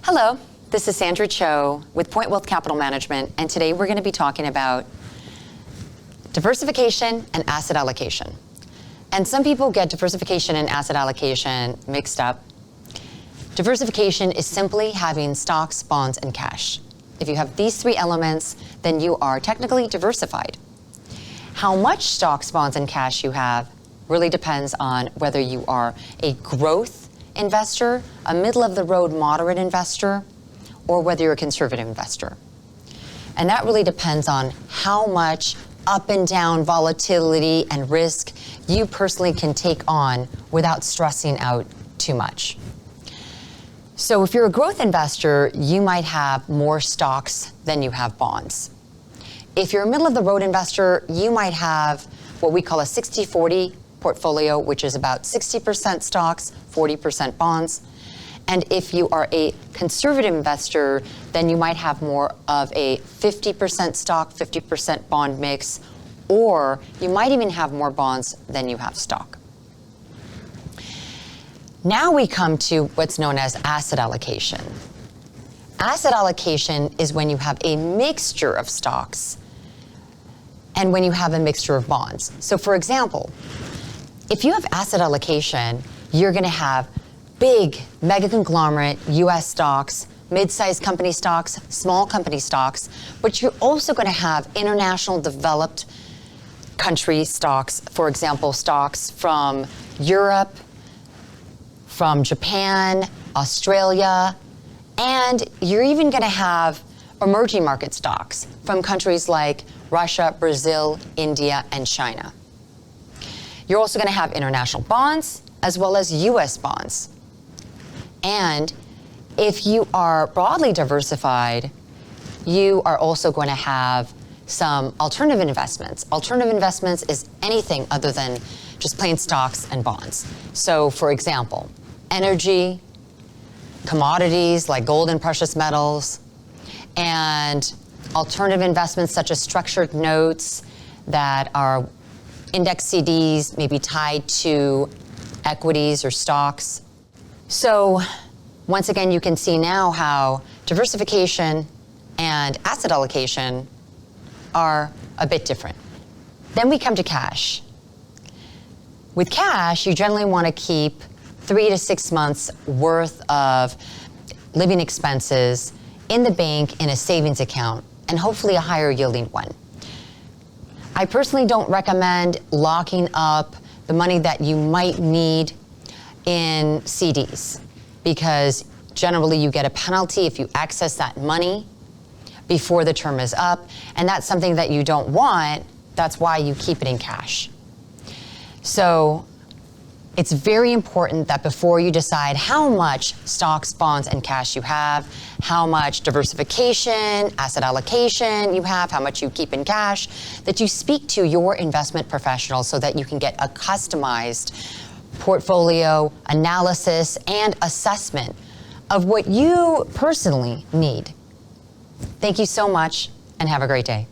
Hello, this is Sandra Cho with Pointwealth Capital Management, and today we're going to be talking about diversification and asset allocation. And some people get diversification and asset allocation mixed up. Diversification is simply having stocks, bonds, and cash. If you have these three elements, then you are technically diversified. How much stocks, bonds, and cash you have really depends on whether you are a growth investor, a middle-of-the-road moderate investor, or whether you're a conservative investor. And that really depends on how much up and down volatility and risk you personally can take on without stressing out too much. So if you're a growth investor, you might have more stocks than you have bonds. If you're a middle-of-the-road investor, you might have what we call a 60-40 portfolio, which is about 60% stocks, 40% bonds. And if you are a conservative investor, then you might have more of a 50% stock, 50% bond mix, or you might even have more bonds than you have stock. Now we come to what's known as asset allocation. Asset allocation is when you have a mixture of stocks and when you have a mixture of bonds. So for example, if you have asset allocation, you're going to have big mega conglomerate US stocks, mid-sized company stocks, small company stocks, but you're also going to have international developed country stocks, for example, stocks from Europe, from Japan, Australia, and you're even going to have emerging market stocks from countries like Russia, Brazil, India, and China. You're also going to have international bonds as well as US bonds. And if you are broadly diversified, you are also going to have some alternative investments. Alternative investments is anything other than just plain stocks and bonds. So for example, energy, commodities like gold and precious metals, and alternative investments such as structured notes that are index CDs, maybe tied to equities or stocks. So once again, you can see now how diversification and asset allocation are a bit different. Then we come to cash. With cash, you generally want to keep 3 to 6 months worth of living expenses in the bank in a savings account, and hopefully a higher yielding one. I personally don't recommend locking up the money that you might need in CDs, because generally you get a penalty if you access that money before the term is up, and that's something that you don't want. That's why you keep it in cash. So it's very important that before you decide how much stocks, bonds, and cash you have, how much diversification, asset allocation you have, how much you keep in cash, that you speak to your investment professional so that you can get a customized portfolio analysis and assessment of what you personally need. Thank you so much, and have a great day.